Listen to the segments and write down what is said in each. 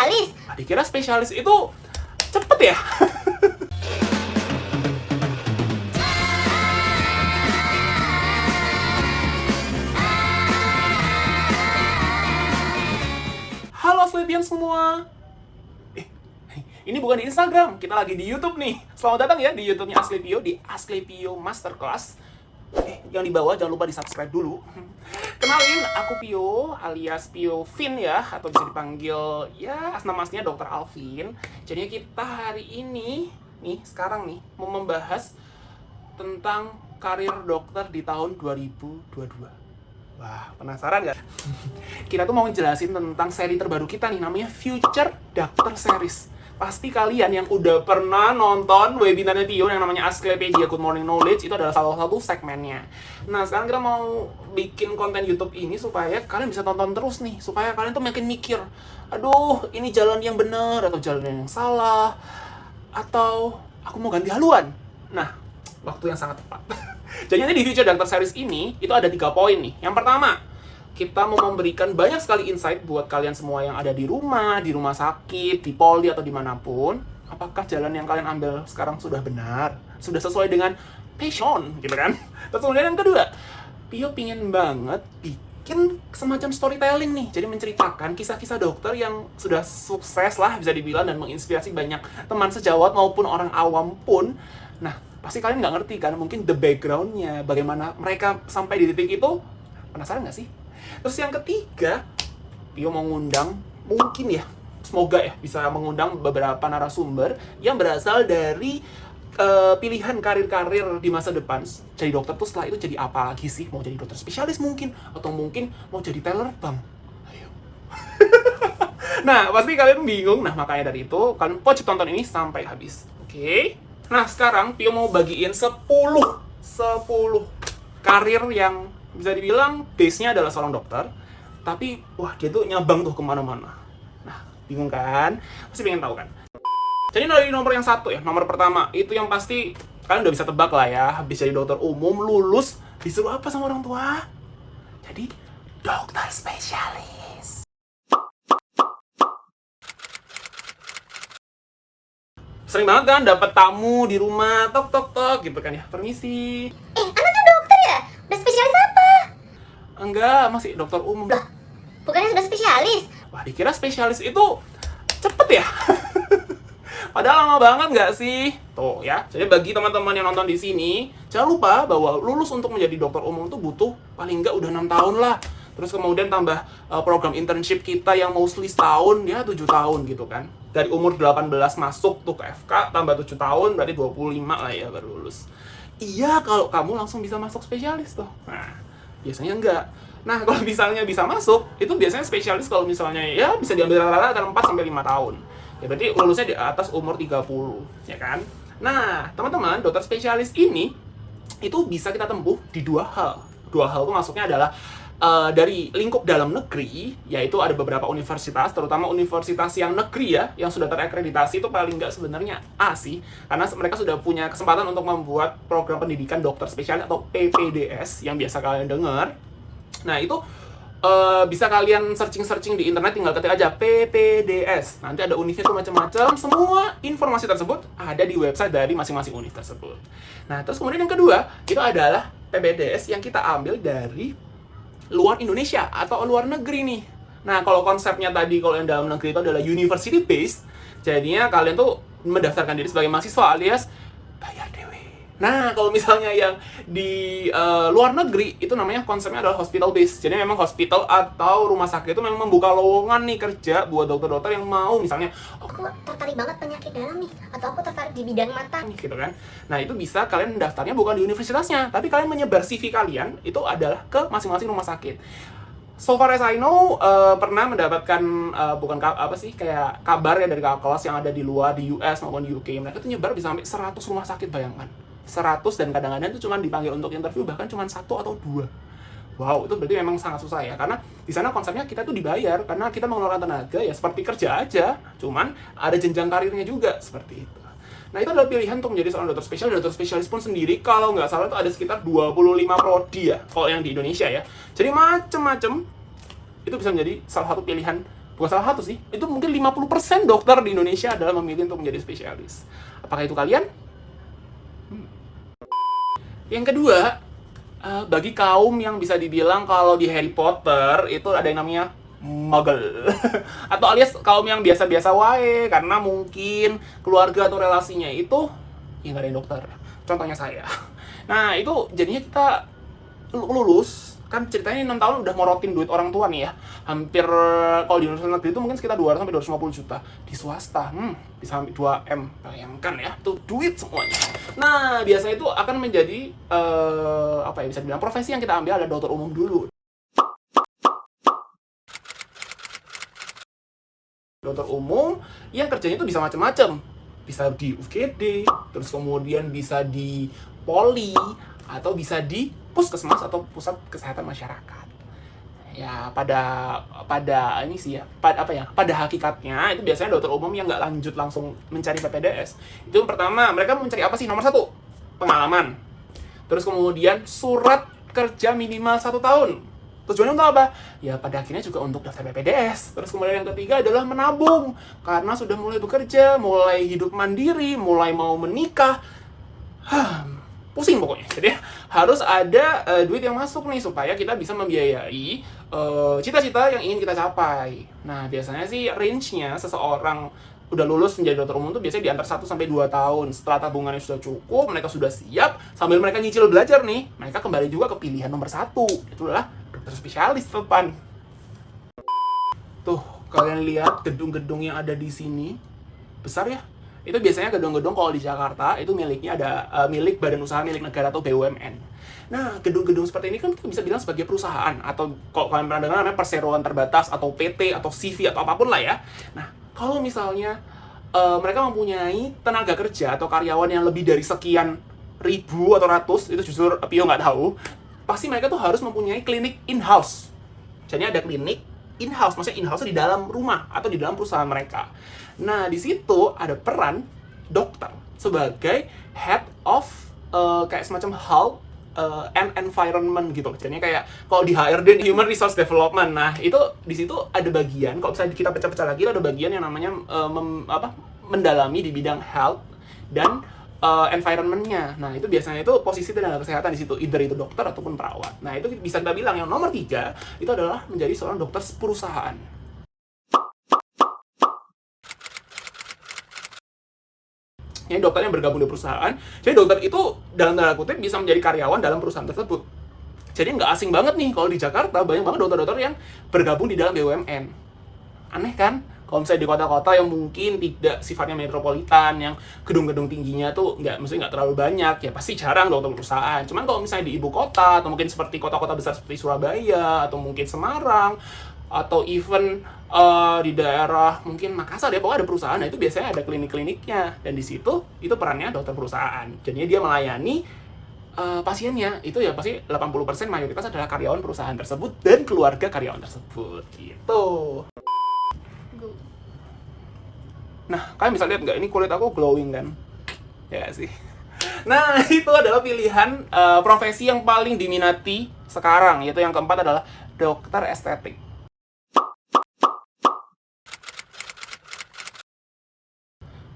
spesialis? Dikira spesialis itu cepet ya? Halo Slepian semua. Ini bukan di Instagram, kita lagi di YouTube nih. Selamat datang ya di YouTube-nya Asclepio, di Asclepio Masterclass. Yang di bawah jangan lupa di-subscribe dulu. Kenalin, aku Pio alias Pio Vin ya, atau bisa dipanggil ya nama aslinya Dr. Alvin. Jadi kita hari ini sekarang mau membahas tentang karir dokter di tahun 2022. Wah, penasaran nggak? Kita tuh mau jelasin tentang seri terbaru kita nih, namanya Future Doctor Series. Pasti kalian yang udah pernah nonton webinarnya Tio yang namanya Asclepedia Good Morning Knowledge, itu adalah salah satu segmennya. Nah, sekarang kita mau bikin konten YouTube ini supaya kalian bisa tonton terus nih, supaya kalian tuh makin mikir, aduh, ini jalan yang benar atau jalan yang salah, atau aku mau ganti haluan. Nah, waktu yang sangat tepat. Jadi nanti di Future Doctor Series ini, itu ada 3 poin nih. Yang pertama, kita mau memberikan banyak sekali insight buat kalian semua yang ada di rumah sakit, di poli, atau dimanapun. Apakah jalan yang kalian ambil sekarang sudah benar? Sudah sesuai dengan passion, gitu kan? Terus kemudian yang kedua, Pio pingin banget bikin semacam storytelling nih. Jadi menceritakan kisah-kisah dokter yang sudah sukses lah, bisa dibilang, dan menginspirasi banyak teman sejawat maupun orang awam pun. Nah, pasti kalian nggak ngerti kan, mungkin the background-nya, bagaimana mereka sampai di titik itu. Penasaran nggak sih? Terus yang ketiga, Pio mau ngundang, mungkin ya, semoga ya, bisa mengundang beberapa narasumber yang berasal dari pilihan karir-karir di masa depan. Jadi dokter tuh setelah itu jadi apa lagi sih? Mau jadi dokter spesialis mungkin, atau mungkin mau jadi teller bank. Ayo. Nah, pasti kalian bingung. Nah, makanya dari itu, kalian wajib tonton ini sampai habis. Oke? Nah, sekarang Pio mau bagiin 10 karir yang bisa dibilang base-nya adalah seorang dokter, tapi wah, dia tuh nyabang tuh kemana-mana. Nah, bingung kan? Pasti pengen tahu kan? Jadi dari nomor yang 1 ya, nomor pertama, itu yang pasti kalian udah bisa tebak lah ya. Habis jadi dokter umum, lulus, disuruh apa sama orang tua? Jadi dokter spesialis. Sering banget kan dapat tamu di rumah, tok tok tok gitu kan ya. Permisi. Anaknya dokter ya? Udah spesialis apa? Enggak, masih dokter umum. Loh, bukannya sudah spesialis? Wah, dikira spesialis itu cepet ya? Padahal lama banget nggak sih? Tuh ya, jadi bagi teman-teman yang nonton di sini, jangan lupa bahwa lulus untuk menjadi dokter umum itu butuh paling nggak udah 6 tahun lah. Terus kemudian tambah program internship kita yang mostly setahun, ya 7 tahun gitu kan. Dari umur 18 masuk tuh ke FK, tambah 7 tahun, berarti 25 lah ya baru lulus. Iya, kalau kamu langsung bisa masuk spesialis tuh. Nah, biasanya enggak. Nah, kalau misalnya bisa masuk, itu biasanya spesialis kalau misalnya ya bisa diambil rata-rata antara 4 sampai 5 tahun. Ya berarti lulusnya di atas umur 30, ya kan? Nah, teman-teman, dokter spesialis ini itu bisa kita tempuh di 2 hal. 2 hal itu masuknya adalah dari lingkup dalam negeri, yaitu ada beberapa universitas, terutama universitas yang negeri ya, yang sudah terakreditasi, itu paling nggak sebenarnya A sih, karena mereka sudah punya kesempatan untuk membuat program pendidikan dokter spesialis atau PPDS yang biasa kalian dengar. Nah, itu bisa kalian searching di internet, tinggal ketik aja PPDS. Nanti ada univnya tuh macam-macam. Semua informasi tersebut ada di website dari masing-masing univ tersebut. Nah, terus kemudian yang kedua, itu adalah PPDS yang kita ambil dari luar Indonesia atau luar negeri nih. Nah, kalau konsepnya tadi, kalau yang dalam negeri itu adalah university based, jadinya kalian tuh mendaftarkan diri sebagai mahasiswa alias bayar dewe. Nah, kalau misalnya yang di luar negeri, itu namanya konsepnya adalah hospital based. Jadi memang hospital atau rumah sakit itu memang membuka lowongan nih kerja buat dokter-dokter yang mau misalnya, Aku tertarik banget penyakit dalam nih, atau aku tertarik di bidang mata. gitu kan. Nah, itu bisa kalian daftarnya bukan di universitasnya, tapi kalian menyebar CV kalian itu adalah ke masing-masing rumah sakit. So far as I know, pernah mendapatkan kayak kabar ya dari kakak kelas yang ada di luar, di US maupun di UK. Mereka tuh nyebar bisa sampai 100 rumah sakit, bayangkan. 100, dan kadang-kadang itu cuma dipanggil untuk interview bahkan cuma 1 atau 2. Wow, itu berarti memang sangat susah ya, karena di sana konsepnya kita tuh dibayar karena kita mengeluarkan tenaga ya seperti kerja aja, cuman ada jenjang karirnya juga seperti itu. Nah, itu adalah pilihan untuk menjadi seorang dokter spesialis. Dokter spesialis pun sendiri, kalau nggak salah itu ada sekitar 25 prodi ya, kalau yang di Indonesia ya. Jadi macem-macem, itu bisa menjadi salah satu pilihan bukan salah satu sih, itu mungkin 50% dokter di Indonesia adalah memilih untuk menjadi spesialis. Apakah itu kalian? Yang kedua, bagi kaum yang bisa dibilang kalau di Harry Potter itu ada yang namanya muggle atau alias kaum yang biasa-biasa wae karena mungkin keluarga atau relasinya itu ya nggak ada yang dokter. Contohnya saya. Nah itu jadinya kita lulus kan ceritanya 6 tahun udah morotin duit orang tua nih ya, hampir kalau di universitas negeri itu mungkin sekitar 200 sampai 250 juta, di swasta bisa sampai 2 M, bayangkan ya, itu duit semuanya. Nah biasanya itu akan menjadi apa ya, bisa dibilang profesi yang kita ambil adalah dokter umum dulu. Dokter umum yang kerjanya itu bisa macam-macam, bisa di UGD, terus kemudian bisa di poli, atau bisa di puskesmas atau pusat kesehatan masyarakat. Ya pada ini sih ya, pada hakikatnya itu biasanya dokter umum yang nggak lanjut langsung mencari PPDS. Itu yang pertama, mereka mencari apa sih? Nomor 1, pengalaman. Terus kemudian surat kerja minimal 1 tahun. Tujuannya untuk apa? Ya pada akhirnya juga untuk daftar PPDS. Terus kemudian yang ketiga adalah menabung. Karena sudah mulai bekerja, mulai hidup mandiri, mulai mau menikah. Pusing pokoknya. Jadi harus ada duit yang masuk nih supaya kita bisa membiayai cita-cita yang ingin kita capai. Nah biasanya sih range-nya seseorang udah lulus menjadi dokter umum tuh biasanya di antara 1 sampai 2 tahun. Setelah tabungannya sudah cukup, mereka sudah siap, sambil mereka nyicil belajar nih, mereka kembali juga ke pilihan nomor 1. Itulah dokter spesialis depan. Tuh, kalian lihat gedung-gedung yang ada di sini. Besar ya? Itu biasanya gedung-gedung kalau di Jakarta itu miliknya ada milik badan usaha milik negara atau BUMN. Nah, gedung-gedung seperti ini kan kita bisa bilang sebagai perusahaan, atau kalau kalian pernah dengar namanya perseroan terbatas atau PT atau CV atau apapun lah ya. Nah, kalau misalnya mereka mempunyai tenaga kerja atau karyawan yang lebih dari sekian ribu atau ratus, itu justru Pio nggak tahu, pasti mereka tuh harus mempunyai klinik in-house. Jadi ada klinik in-house, maksudnya in-house di dalam rumah atau di dalam perusahaan mereka. Nah, di situ ada peran dokter sebagai head of kayak semacam health and environment gitu. Jadinya kayak kalau di HRD, Human Resource Development. Nah, itu di situ ada bagian, kalau misalnya kita pecah-pecah lagi, itu ada bagian yang namanya mendalami di bidang health dan environment-nya. Nah, itu biasanya itu posisi tenaga kesehatan di situ, either itu dokter ataupun perawat. Nah, itu bisa kita bilang yang nomor 3 itu adalah menjadi seorang dokter perusahaan. Ini dokter yang bergabung di perusahaan. Jadi dokter itu dalam tanda kutip bisa menjadi karyawan dalam perusahaan tersebut. Jadi nggak asing banget nih kalau di Jakarta banyak banget dokter-dokter yang bergabung di dalam BUMN. Aneh kan? Kalau misalnya di kota-kota yang mungkin tidak sifatnya metropolitan, yang gedung-gedung tingginya tuh maksudnya nggak terlalu banyak, ya pasti jarang dokter perusahaan. Cuman kalau misalnya di ibu kota, atau mungkin seperti kota-kota besar seperti Surabaya, atau mungkin Semarang, atau even di daerah mungkin Makassar, ya pokoknya ada perusahaan, nah itu biasanya ada klinik-kliniknya, dan di situ itu perannya dokter perusahaan. Jadinya dia melayani pasiennya, itu ya pasti 80% mayoritas adalah karyawan perusahaan tersebut dan keluarga karyawan tersebut gitu. Nah, kalian bisa lihat nggak, ini kulit aku glowing kan? Ya sih. Nah, itu adalah pilihan profesi yang paling diminati sekarang, yaitu yang keempat adalah dokter estetik.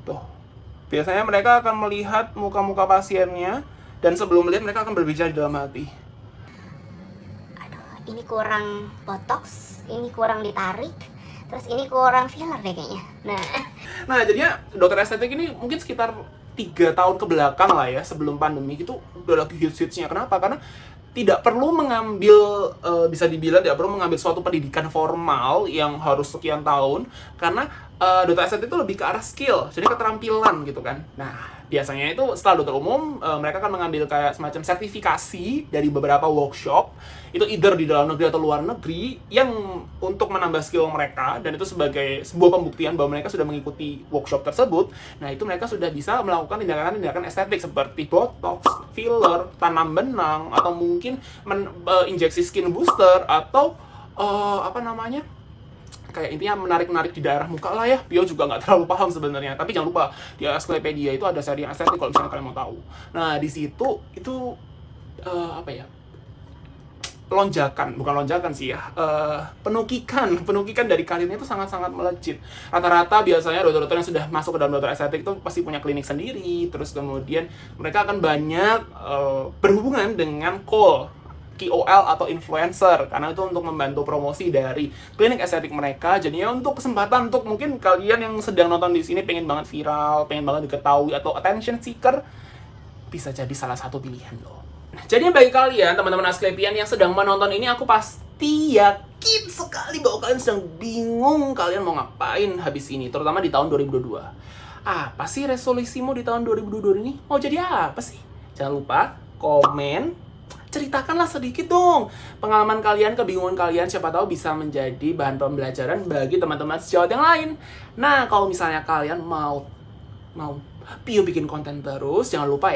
Tuh, biasanya mereka akan melihat muka-muka pasiennya, dan sebelum melihat mereka akan berbicara di dalam hati. Aduh, ini kurang botox, ini kurang ditarik, terus ini kurang filler deh kayaknya. Nah, jadinya dokter estetik ini mungkin sekitar 3 tahun ke belakang lah ya, sebelum pandemi itu udah lagi hits-hitsnya. Kenapa? Karena tidak perlu mengambil, bisa dibilang tidak perlu mengambil suatu pendidikan formal yang harus sekian tahun, karena dokter estetik itu lebih ke arah skill, jadi keterampilan gitu kan. Nah, biasanya itu setelah dokter umum, mereka akan mengambil kayak semacam sertifikasi dari beberapa workshop, itu either di dalam negeri atau luar negeri, yang untuk menambah skill mereka, dan itu sebagai sebuah pembuktian bahwa mereka sudah mengikuti workshop tersebut. Nah, itu mereka sudah bisa melakukan tindakan-tindakan estetik seperti botox, filler, tanam benang, atau mungkin injeksi skin booster, atau kayak intinya menarik-menarik di daerah muka lah ya. Pio juga nggak terlalu paham sebenarnya, tapi jangan lupa di Asklepedia itu ada seri yang estetik kalau misalnya kalian mau tahu. Nah, di situ itu bukan lonjakan sih ya, penukikan dari karirnya itu sangat-sangat melejit. Rata-rata biasanya dokter-dokter yang sudah masuk ke dalam dokter estetik itu pasti punya klinik sendiri, terus kemudian mereka akan banyak berhubungan dengan KOL atau influencer, karena itu untuk membantu promosi dari klinik estetik mereka. Jadinya untuk kesempatan untuk mungkin kalian yang sedang nonton di sini pengen banget viral, pengen banget diketahui atau attention seeker, bisa jadi salah satu pilihan loh. Jadi bagi kalian, teman-teman Asklepian yang sedang menonton ini, aku pasti yakin sekali bahwa kalian sedang bingung kalian mau ngapain habis ini, terutama di tahun 2022. Apa sih resolusimu di tahun 2022 ini? Mau jadi apa sih? Jangan lupa komen, ceritakanlah sedikit dong pengalaman kalian, kebingungan kalian, siapa tahu bisa menjadi bahan pembelajaran bagi teman-teman sejawat yang lain. Nah, kalau misalnya kalian mau Pio bikin konten terus, jangan lupa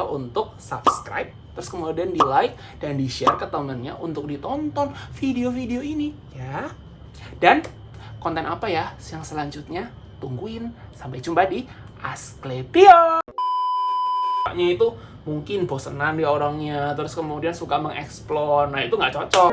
untuk subscribe, terus kemudian di like dan di share ke temennya untuk ditonton video-video ini ya. Dan konten apa ya yang selanjutnya, tungguin. Sampai jumpa di Asklepio. Itu mungkin bosenan dia orangnya, terus kemudian suka mengeksplor, nah itu nggak cocok.